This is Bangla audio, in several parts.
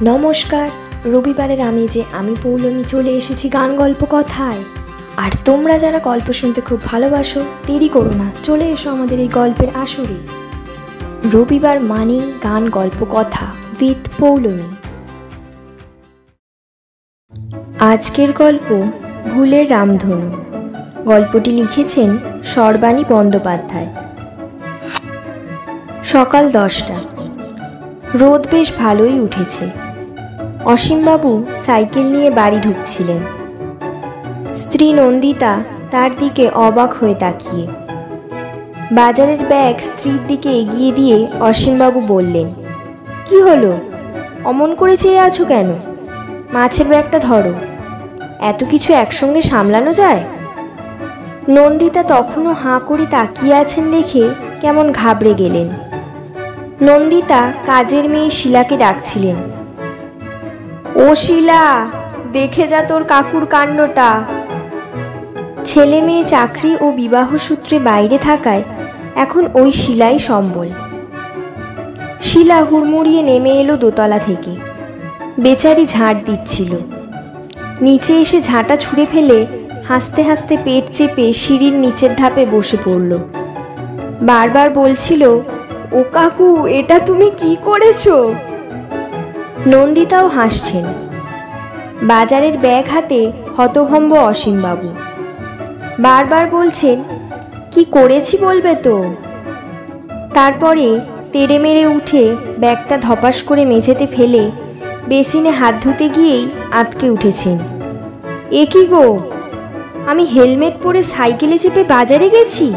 নমস্কার। রবিবারের আমেজে আমি পৌলমী চলে এসেছি গান গল্প কথায়। আর তোমরা যারা গল্প শুনতে খুব ভালোবাসো, দেরি করো না, চলে এসো আমাদের এই গল্পের আসরে। রবিবার মানেই গান গল্প কথা উইথ পৌলমী। আজকের গল্প ভুলের রামধনু। গল্পটি লিখেছেন সর্বাণী বন্দ্যোপাধ্যায়। সকাল 10টা। রোদ বেশ ভালোই উঠেছে। অসীমবাবু সাইকেল নিয়ে বাড়ি ঢুকছিলেন। স্ত্রী নন্দিতা তার দিকে অবাক হয়ে তাকিয়ে। বাজারের ব্যাগ স্ত্রীর দিকে এগিয়ে দিয়ে অসীমবাবু বললেন, কি হলো, অমন করে চেয়ে আছো কেন? মাছের ব্যাগটা ধরো, এত কিছু একসঙ্গে সামলানো যায়? নন্দিতা তখনও হাঁ করে তাকিয়ে আছেন দেখে কেমন ঘাবড়ে গেলেন। নন্দিতা কাজের মেয়ে শিলাকে ডাকছিলেন। ও শিলা, দেখে যা তোর কাকুর কাণ্ডটা। ছেলে মেয়ে চাকরি ও বিবাহ সূত্রে বাইরে থাকায় এখন ওই শিলাই সম্বল। শিলা হুড়মুড়িয়ে নেমে এলো দোতলা থেকে। বেচারি ঝাঁট দিচ্ছিল। নিচে এসে ঝাঁটা ছুঁড়ে ফেলে হাসতে হাসতে পেট চেপে সিঁড়ির নিচের ধাপে বসে পড়ল। বারবার বলছিল, ও কাকু, এটা তুমি কি করেছো? নন্দিতাও হাসছেন। বাজারের ব্যাগ হাতে হতভম্ব অসীমবাবু। বারবার বলছেন, কি করেছি বলবে তো? তারপরে তেড়ে মেরে উঠে ব্যাগটা ধপাস করে মেঝেতে ফেলে বেসিনে হাত ধুতে গিয়েই আটকে উঠেছেন। এ কি গো, আমি হেলমেট পরে সাইকেলে চেপে বাজারে গেছি?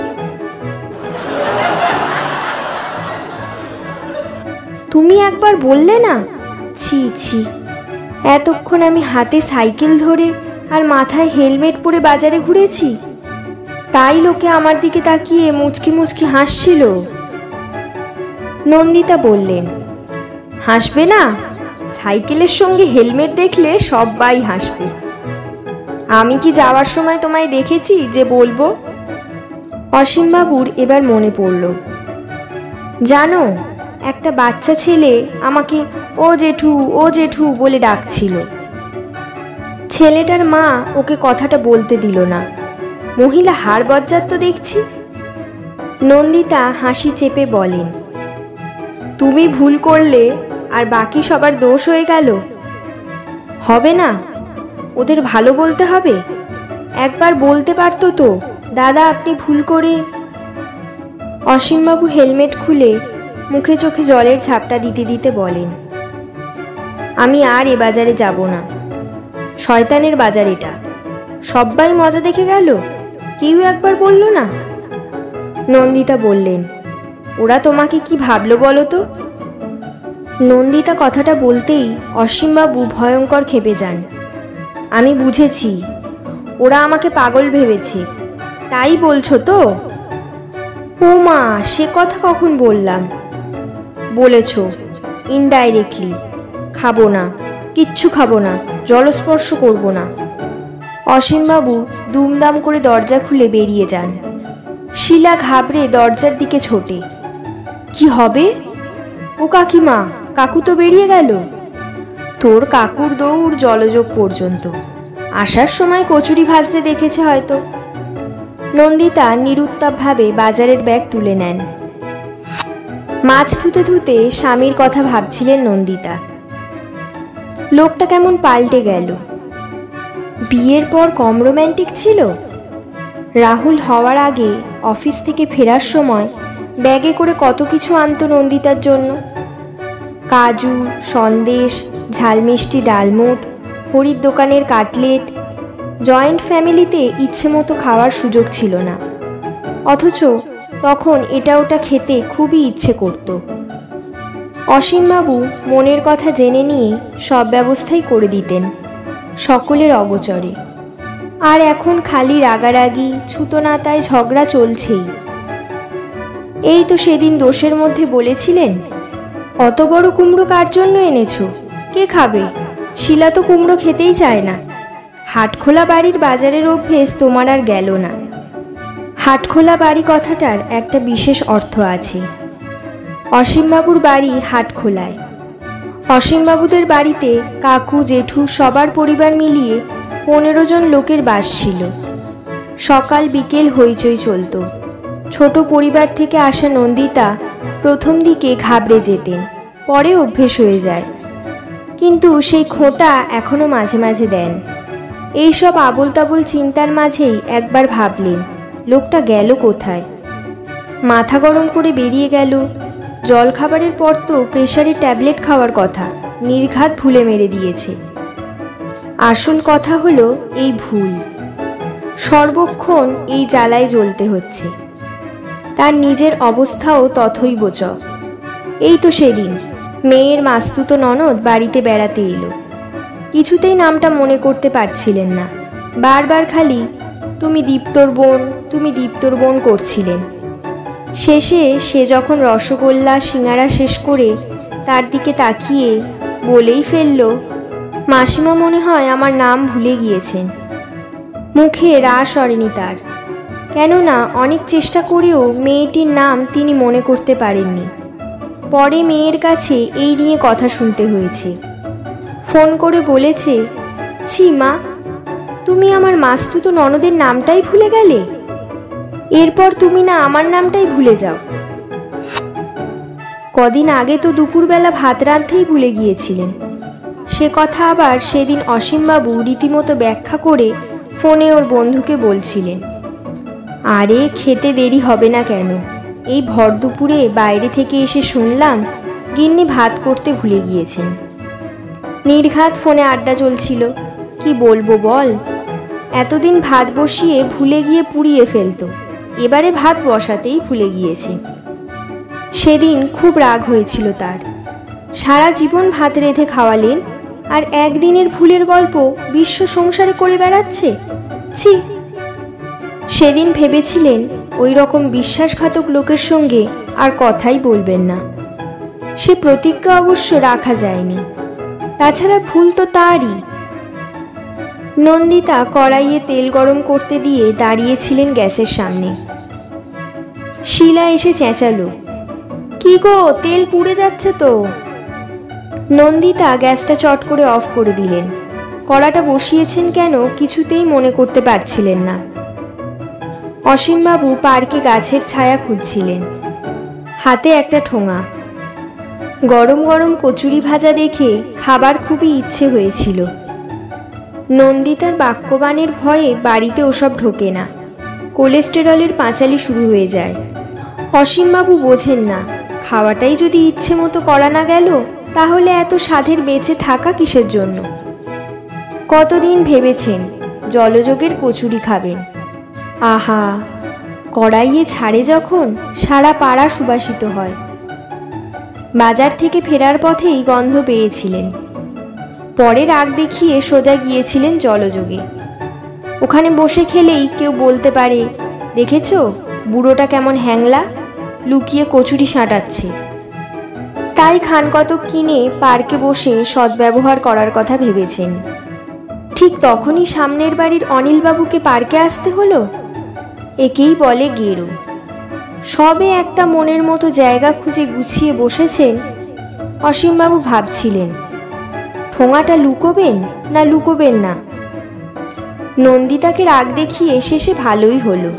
তুমি একবার বললে না? ছি ছি, এতক্ষণ আমি হাতে সাইকেল ধরে আর মাথায় হেলমেট পরে বাজারে ঘুরেছি, তাই লোকে আমার দিকে তাকিয়ে মুচকি মুচকি হাসছিল। নন্দিতা বললেন, হাসবে না? সাইকেলের সঙ্গে হেলমেট দেখলে সবাই হাসবে। আমি কি যাওয়ার সময় তোমায় দেখেছি যে বলবো? অসীমবাবুর এবার মনে পড়ল। জানো, একটা বাচ্চা ছেলে আমাকে ও জেঠু ও জেঠু বলে ডাকছিল। ছেলেটার মা ওকে কথাটা বলতে দিল না। মহিলা হাড় বজ্জাত তো দেখছি। নন্দিতা হাসি চেপে বলেন, তুমি ভুল করলে আর বাকি সবার দোষ হয়ে গেল? হবে না, ওদের ভালো বলতে হবে। একবার বলতে পারতো তো, দাদা আপনি ভুল করে। অসীমবাবু হেলমেট খুলে মুখে চোখে জলের ঝাপটা দিতে দিতে বলেন, আমি আর এ বাজারে যাব না। শয়তানের বাজার এটা। সবাই মজা দেখে গেল, কেউ একবার বলল না। নন্দিতা বললেন, ওরা তোমাকে কি ভাবলো বলো তো? নন্দিতা কথাটা বলতেই অসীমবাবু ভয়ঙ্কর ক্ষেপে যান। আমি বুঝেছি, ওরা আমাকে পাগল ভেবেছে, তাই বলছো তো? ও মা, সে কথা কখন বললাম? বলেছ ইনডাইরেক্টলি। খাবো না, কিচ্ছু খাবো না, জলস্পর্শ করব না। অসীমবাবু দুমদাম করে দরজা খুলে বেরিয়ে যান। শিলা ঘাবড়ে দরজার দিকে ছোটে। কি হবে? ও কাকিমা, কাকু তো বেরিয়ে গেল। তোর কাকুর দৌড় জলযোগ পর্যন্ত। আসার সময় কচুরি ভাজতে দেখেছে হয়তো। নন্দিতা নিরুত্তাপভাবে বাজারের ব্যাগ তুলে নেন। মাছ ধুতে ধুতে স্বামীর কথা ভাবছিলেন নন্দিতা। লোকটা কেমন পাল্টে গেল। বিয়ের পর কম রোম্যান্টিক ছিল? রাহুল হওয়ার আগে অফিস থেকে ফেরার সময় ব্যাগে করে কত কিছু আনতো নন্দিতার জন্য। কাজু, সন্দেশ, ঝালমিষ্টি ডালমুট, হরির দোকানের কাটলেট। জয়েন্ট ফ্যামিলিতে ইচ্ছে মতো খাওয়ার সুযোগ ছিল না, অথচ তখন এটা ওটা খেতে খুবই ইচ্ছে করত। অসীমবাবু মনের কথা জেনে নিয়ে সব ব্যবস্থাই করে দিতেন, সকলের অগোচরে। আর এখন খালি রাগারাগি, ছুতোনাতায় ঝগড়া চলছেই। এই তো সেদিন দোষের মধ্যে বলেছিলেন, অত বড় কুমড়ো কার জন্য এনেছো? কে খাবে? শিলা তো কুমড়ো খেতেই চায় না। হাটখোলা বাড়ির বাজারের অভ্যেস তোমার আর গেল না। হাটখোলা বাড়ি কথাটার একটা বিশেষ অর্থ আছে। অসীমবাবুর বাড়ি হাটখোলায়। অসীমবাবুদের বাড়িতে কাকু জেঠু সবার পরিবার মিলিয়ে 15 জন লোকের বাস ছিল। সকাল বিকেল হইচই চলত। ছোট পরিবার থেকে আসা নন্দিতা প্রথম দিকে ঘাবড়ে যেতেন, পরে অভ্যেস হয়ে যায়, কিন্তু সেই খোঁটা এখনো মাঝে মাঝে দেন। এইসব আবোল তাবোল চিন্তার মাঝেই একবার ভাবলেন, লোকটা গেল কোথায়? মাথা গরম করে বেরিয়ে গেল। জল খাবারের পর তো প্রেশারের ট্যাবলেট খাওয়ার কথা, নির্ঘাত ভুলে মেরে দিয়েছে। আসল কথা হলো এই ভুল। সর্বক্ষণ এই জ্বালায় জ্বলতে হচ্ছে। তার নিজের অবস্থাও তথৈব চ। এই তো সেদিন মেয়ের মাস্তুতো ননদ বাড়িতে বেড়াতে এলো। কিছুতেই নামটা মনে করতে পারছিলেন না। বারবার খালি তুমি দীপ্তর বোন, তুমি দীপ্তর বোন করছিলেন। শেষে সে যখন রসগোল্লা সিঙাড়া শেষ করে তার দিকে তাকিয়ে বলেই ফেলল, মাসিমা মনে হয় আমার নাম ভুলে গিয়েছেন। মুখে রাশ সরেনি তার, কেননা অনেক চেষ্টা করেও মেয়েটির নাম তিনি মনে করতে পারেননি। পরে মেয়ের কাছে এই নিয়ে কথা শুনতে হয়েছে। ফোন করে বলেছে, ছি মা, তুমি আমার মাস্তুতো ননদের নামটাই ভুলে গেলে। এরপর তুমি না আমার নামটাই ভুলে যাও। কদিন আগে তো দুপুরবেলা ভাত রাঁধতেই ভুলে গিয়েছিলেন। সে কথা আবার সেদিন অসীমবাবু রীতিমতো ব্যাখ্যা করে ফোনে ওর বন্ধুকে বলছিলেন। আরে খেতে দেরি হবে না কেন? এই ভর দুপুরে বাইরে থেকে এসে শুনলাম গিন্নি ভাত করতে ভুলে গিয়েছেন। নির্ঘাত ফোনে আড্ডা চলছিল। কি বলবো বল, এতদিন ভাত বসিয়ে ভুলে গিয়ে পুড়িয়ে ফেলতো, এবারে ভাত বসাতেই ভুলে গিয়েছে। সেদিন খুব রাগ হয়েছিল তার। সারা জীবন ভাত রেঁধে খাওয়ালেন, আর একদিনের ভুলের গল্প বিশ্ব সংসারে করে বেড়াচ্ছে। ছি! সেদিন ভেবেছিলেন ওই রকম বিশ্বাসঘাতক লোকের সঙ্গে আর কথাই বলবেন না। সে প্রতিজ্ঞা অবশ্য রাখা যায়নি। তাছাড়া ভুল তো তারই। নন্দিতা কড়াইয়ে তেল গরম করতে দিয়ে দাঁড়িয়েছিলেন গ্যাসের সামনে। শিলা এসে চেঁচালো, কি গো, তেল পুড়ে যাচ্ছে তো। নন্দিতা গ্যাসটা চট করে অফ করে দিলেন। কড়াটা বসিয়েছেন কেন কিছুতেই মনে করতে পারছিলেন না। অসীমবাবু পার্কে গাছের ছায়া খুঁজছিলেন, হাতে একটা ঠোঙা। গরম গরম কচুরি ভাজা দেখে খাবার খুবই ইচ্ছে হয়েছিল। নন্দিতার বাক্যবাণের ভয়ে বাড়িতে ওসব ঢোকে না, কোলেস্টেরলের পাঁচালি শুরু হয়ে যায়। অসীমবাবু বোঝেন না, খাওয়াটাই যদি ইচ্ছে মতো করা না গেল তাহলে এত সাধের বেঁচে থাকা কিসের জন্য? কতদিন ভেবেছেন জলযোগের কচুরি খাবেন। আহা, কড়াইয়ে ছাড়ে যখন সারা পাড়া সুবাসিত হয়। বাজার থেকে ফেরার পথেই গন্ধ পেয়েছিলেন। পরে রাগ দেখিয়ে সোজা গিয়েছিলেন জলযোগে। ওখানে বসে খেলেই কেউ বলতে পারে, দেখেছো বুড়োটা কেমন হ্যাংলা, লুকিয়ে কচুরি সাঁটাচ্ছে। তাই খান কতক কিনে পার্কে বসে সদ্ব্যবহার করার কথা ভেবেছেন। ঠিক তখনই সামনের বাড়ির অনিলবাবুকে পার্কে আসতে হলো। একেই বলে গেরো। সবে একটা মনের মতো জায়গা খুঁজে গুছিয়ে বসেছেন। অসীমবাবু ভাবছিলেন, ঠোঙাটা লুকোবেন না লুকোবেন না। নন্দিতাকে রাগ দেখিয়ে শেষে ভালোই হলো।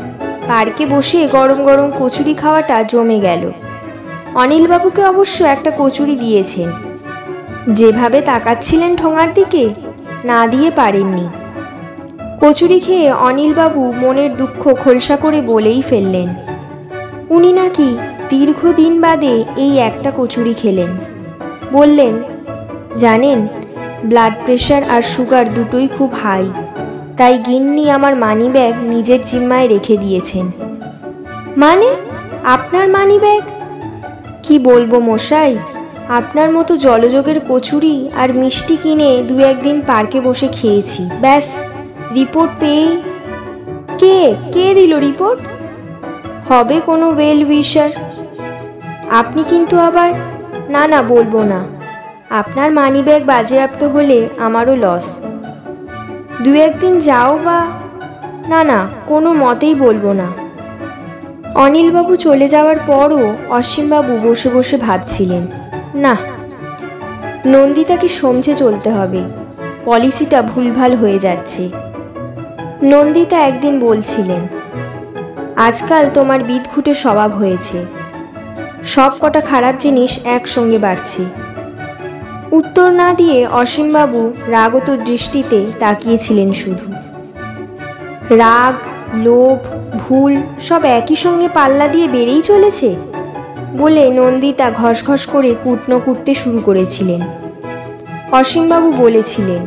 পার্কে বসে গরম গরম কচুরি খাওয়াটা জমে গেল। অনিলবাবুকে অবশ্য একটা কচুরি দিয়েছেন। যেভাবে তাকাচ্ছিলেন ঠোঙার দিকে, না দিয়ে পারেননি। কচুরি খেয়ে অনিলবাবু মনের দুঃখ খোলসা করে বলেই ফেললেন, উনি নাকি দীর্ঘদিন বাদে এই একটা কচুরি খেলেন। বললেন, জানেন ব্লাড প্রেশার আর সুগার দুটোই খুব হাই, তাই গিন্নি আমার মানি ব্যাগ নিজের জিম্মায় রেখে দিয়েছেন। মানে আপনার মানি ব্যাগ? কি বলবো মশাই, আপনার মতো জলযোগের কচুরি আর মিষ্টি কিনে 2-1 দিন পার্কে বসে খেয়েছি, ব্যাস। রিপোর্ট পেয়ে কে দিল রিপোর্ট? হবে কোনো ওয়েল উইশার। আপনি কিন্তু আবার, না বলবো না। আপনার মানি ব্যাগ বাজেয়াপ্ত হলে আমারও লস। 2-1 দিন যাও বা, না কোনো মতেই বলবো না। অনিলবাবু চলে যাওয়ার পরও অসীমবাবু বসে বসে ভাবছিলেন, না নন্দিতাকে সমঝে চলতে হবে, পলিসিটা ভুলভাল হয়ে যাচ্ছে। নন্দিতা একদিন বলছিলেন, আজকাল তোমার বিদঘুটে স্বভাব হয়েছে, সব কটা খারাপ জিনিস একসঙ্গে বাড়ছে। উত্তর না দিয়ে অসীমবাবু রাগত দৃষ্টিতে তাকিয়েছিলেন শুধু। রাগ, লোভ, ভুল সব একই সঙ্গে পাল্লা দিয়ে বেড়েই চলেছে বলে নন্দিতা ঘসঘস করে কুটনো কুটতে শুরু করেছিলেন। অসীমবাবু বলেছিলেন,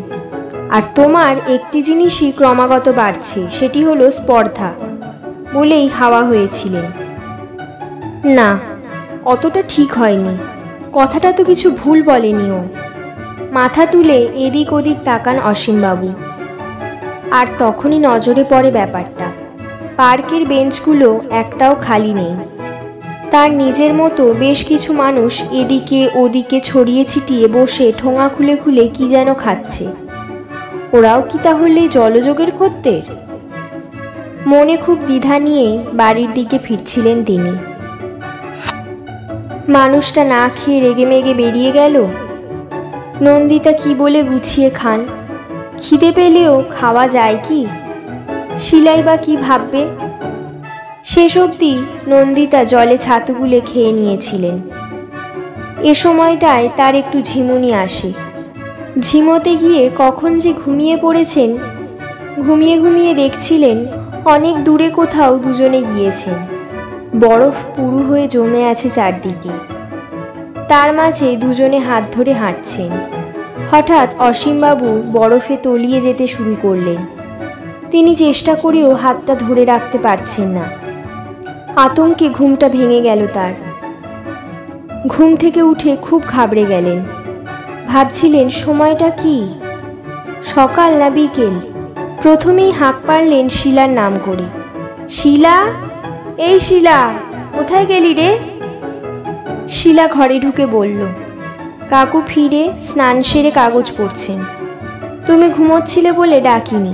আর তোমার একটি জিনিসই ক্রমাগত বাড়ছে, সেটি হলো স্পর্ধা, বলেই হাওয়া হয়েছিলেন। না, অতটা ঠিক হয়নি, কথাটা তো কিছু ভুল বলেনিও। মাথা তুলে এদিক ওদিক তাকান অসীমবাবু। আর তখনই নজরে পড়ে ব্যাপারটা, পার্কের বেঞ্চগুলো একটাও খালি নেই। তার নিজের মতো বেশ কিছু মানুষ এদিকে ওদিকে ছড়িয়ে ছিটিয়ে বসে ঠোঙা খুলে খুলে কি যেন খাচ্ছে। ওরাও কি তাহলে জলযোগের খদ্দের? মনে খুব দ্বিধা নিয়ে বাড়ির দিকে ফিরছিলেন তিনি। মানুষটা না খেয়ে রেগে মেগে বেরিয়ে গেল। নন্দিতা কি বলে গুছিয়ে খান? খিদে পেলেও খাওয়া যায় কি? শিলাই বা কি ভাববে? শেষ অবধি নন্দিতা জলে ছাতু গুলে খেয়ে নিয়েছিলেন। এ সময়টায় তার একটু ঝিমুনি আসে। ঝিমোতে গিয়ে কখন যে ঘুমিয়ে পড়েছেন, ঘুমিয়ে ঘুমিয়ে দেখছিলেন অনেক দূরে কোথাও দুজনে গিয়েছেন। বরফ পুরু হয়ে জমে আছে চারদিকে, তার মাঝে দুজনে হাত ধরে হাঁটছেন। হঠাৎ অসীমবাবু বরফে তলিয়ে যেতে শুরু করলেন। তিনি চেষ্টা করেও হাতটা ধরে রাখতে পারছেন না। আতঙ্কে ঘুমটা ভেঙে গেল তার। ঘুম থেকে উঠে খুব ঘাবড়ে গেলেন। ভাবছিলেন সময়টা কি, সকাল না বিকেল। প্রথমেই হাঁক পারলেন শিলার নাম করে, শিলা, এই শিলা, কোথায় গেলি রে? শিলা ঘরে ঢুকে বলল, কাকু ফিরে স্নান সেরে কাগজ পড়ছেন, তুমি ঘুমোচ্ছিলে বলে ডাকিনি।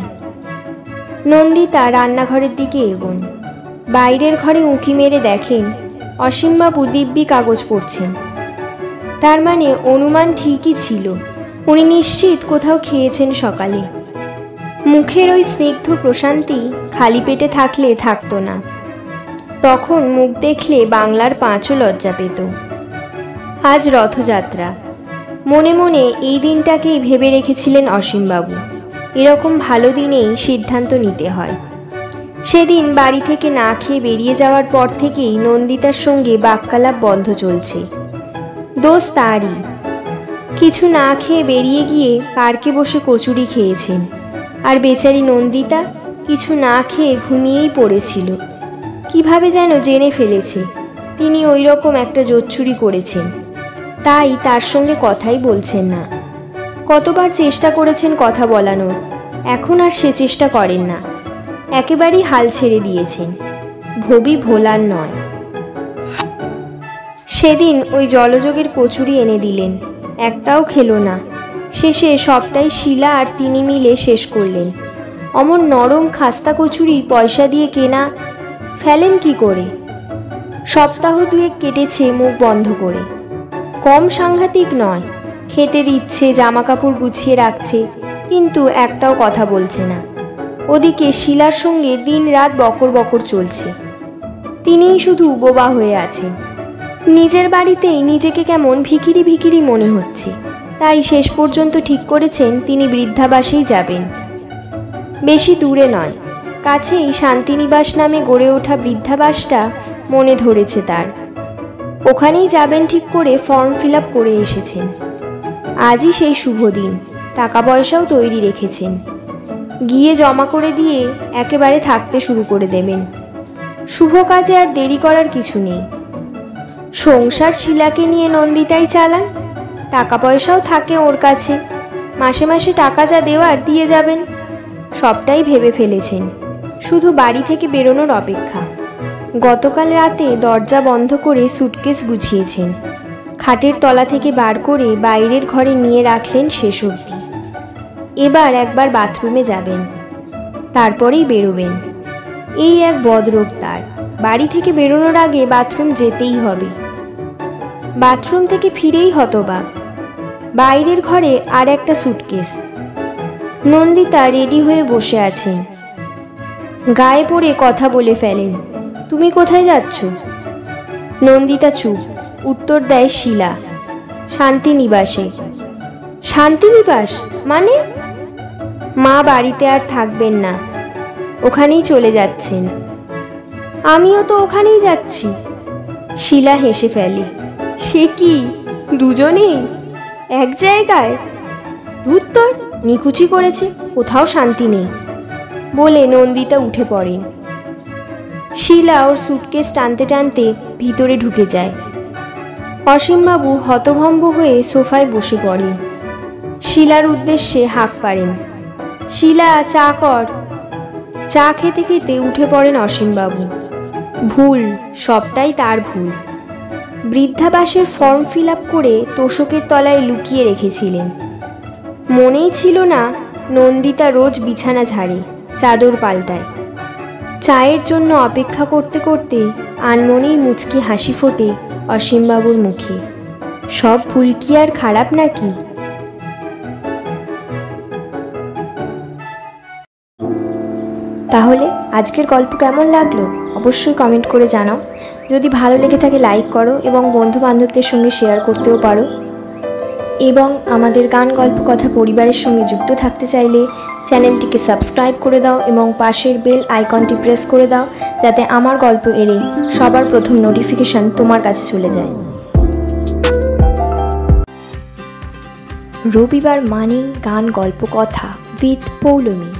নন্দিতা রান্নাঘরের দিকে এগোন। বাইরের ঘরে উঁকি মেরে দেখেন অসীমবাবু দিব্যি কাগজ পড়ছেন। তার মানে অনুমান ঠিকই ছিল, উনি নিশ্চিত কোথাও খেয়েছেন সকালে। মুখের ওই স্নিগ্ধ প্রশান্তি খালি পেটে থাকলে থাকতো না। তখন মুখ দেখলে বাংলার পাঁচও লজ্জা পেত। আজ রথযাত্রা। মনে মনে এই দিনটাকেই ভেবে রেখেছিলেন অসীমবাবু। এরকম ভালো দিনেই সিদ্ধান্ত নিতে হয়। সেদিন বাড়ি থেকে না খেয়ে বেরিয়ে যাওয়ার পর থেকেই নন্দিতার সঙ্গে বাক্যালাপ বন্ধ চলছে। দোষ তারই। কিছু না খেয়ে বেরিয়ে গিয়ে পার্কে বসে কচুরি খেয়েছেন, আর বেচারি নন্দিতা কিছু না খেয়ে ঘুমিয়েই পড়েছিল। কিভাবে যেন জেনে ফেলেছে তিনি ওই রকম একটা জোচ্চুরি করেছেন, তাই তার সঙ্গে কথাই বলছেন না। কতবার চেষ্টা করেছেন কথা বলানোর, এখন আর সে চেষ্টা করেন না। একেবারেই হাল ছেড়ে দিয়েছেন, ভবি ভোলার নয়। সেদিন ওই জলযোগের কচুরি এনে দিলেন, একটাও খেলো না। শেষে সবটাই শিলা আর তিনি মিলে শেষ করলেন। অমন নরম খাস্তা কচুরি পয়সা দিয়ে কেনা, ফেলেন কি করে? সপ্তাহ দুয়েক কেটেছে মুখ বন্ধ করে। কম সাংঘাতিক নয়, খেতে দিচ্ছে, জামা কাপড় গুছিয়ে রাখছে, কিন্তু একটাও কথা বলছে না। ওদিকে শিলার সঙ্গে দিন রাত বকর বকর চলছে। তিনিই শুধু বোবা হয়ে আছেন। নিজের বাড়িতেই নিজেকে কেমন ভিখিরি ভিখিরি মনে হচ্ছে। তাই শেষ পর্যন্ত ঠিক করেছেন তিনি বৃদ্ধাবাসেই যাবেন। বেশি দূরে নয়, কাছেই শান্তিনিবাস নামে গড়ে ওঠা বৃদ্ধাবাসটা মনে ধরেছে তার। ওখানেই যাবেন ঠিক করে ফর্ম ফিল আপ করে এসেছেন। আজই সেই শুভ দিন, টাকা পয়সাও তৈরি রেখেছেন। গিয়ে জমা করে দিয়ে একেবারে থাকতে শুরু করে দেবেন। শুভ কাজে আর দেরি করার কিছু নেই। সংসার শিলাকে নিয়ে নন্দিতাই চালান, টাকা পয়সাও থাকে ওর কাছে। মাসে মাসে টাকা যা দেওয়ার দিয়ে যাবেন। সবটাই ভেবে ফেলেছেন, শুধু বাড়ি থেকে বেরোনোর অপেক্ষা। গতকাল রাতে দরজা বন্ধ করে সুটকেস গুছিয়েছেন। খাটের তলা থেকে বার করে বাইরের ঘরে নিয়ে রাখলেন শেষ অবধি। এবার একবার বাথরুমে যাবেন, তারপরেই বেরোবেন। এই এক বদরোগ তার, বাড়ি থেকে বেরোনোর আগে বাথরুম যেতেই হবে। বাথরুম থেকে ফিরেই হতবাক, বাইরের ঘরে আর একটা সুটকেস। নন্দিতা রেডি হয়ে বসে আছেন। গায়ে পড়ে কথা বলে ফেলেন, তুমি কোথায় যাচ্ছ? নন্দিতা চুপ। উত্তর দেয় শিলা, শান্তিনিবাসে। শান্তিনিবাস মানে? মা বাড়িতে আর থাকবেন না, ওখানেই চলে যাচ্ছেন। আমিও তো ওখানেই যাচ্ছি। শিলা হেসে ফেলে, সে কি দুজনেই এক জায়গায়? ধুত্তর, নিকুচি করেছে, কোথাও শান্তি নেই বলে নন্দিতা উঠে পড়েন। শিলা ওর সুটকেস টানতে টানতে ভিতরে ঢুকে যায়। অসীমবাবু হতভম্ব হয়ে সোফায় বসে পড়েন। শিলার উদ্দেশ্যে হাঁক পাড়েন, শিলা চা কর। চা খেতে খেতে উঠে পড়েন অসীমবাবু। ভুল, সবটাই তার ভুল। বৃদ্ধাবাসের ফর্ম ফিল আপ করে তোষকের তলায় লুকিয়ে রেখেছিলেন। মনেই ছিল না নন্দিতা রোজ বিছানা ঝাড়ে, চাদর পাল্টায়। চায়ের জন্য অপেক্ষা করতে করতে আনমনেই মুচকি হাসি ফোটে অসীমবাবুর মুখে। সব ভুল কি আর খারাপ নাকি? তাহলে আজকের গল্প কেমন লাগলো অবশ্যই কমেন্ট করে জানাও। যদি ভালো লেগে থাকে লাইক করো এবং বন্ধু বান্ধবদের সঙ্গে শেয়ার করতেও পারো। এবং আমাদের গান গল্প কথা পরিবারের সঙ্গে যুক্ত থাকতে চাইলে চ্যানেলটিকে সাবস্ক্রাইব করে দাও এবং পাশের বেল আইকনটি প্রেস করে দাও, যাতে আমার গল্প এলেই সবার প্রথম নোটিফিকেশন তোমার কাছে চলে যায়। রবিবার মানেই গান গল্প কথা উইথ পৌলমী।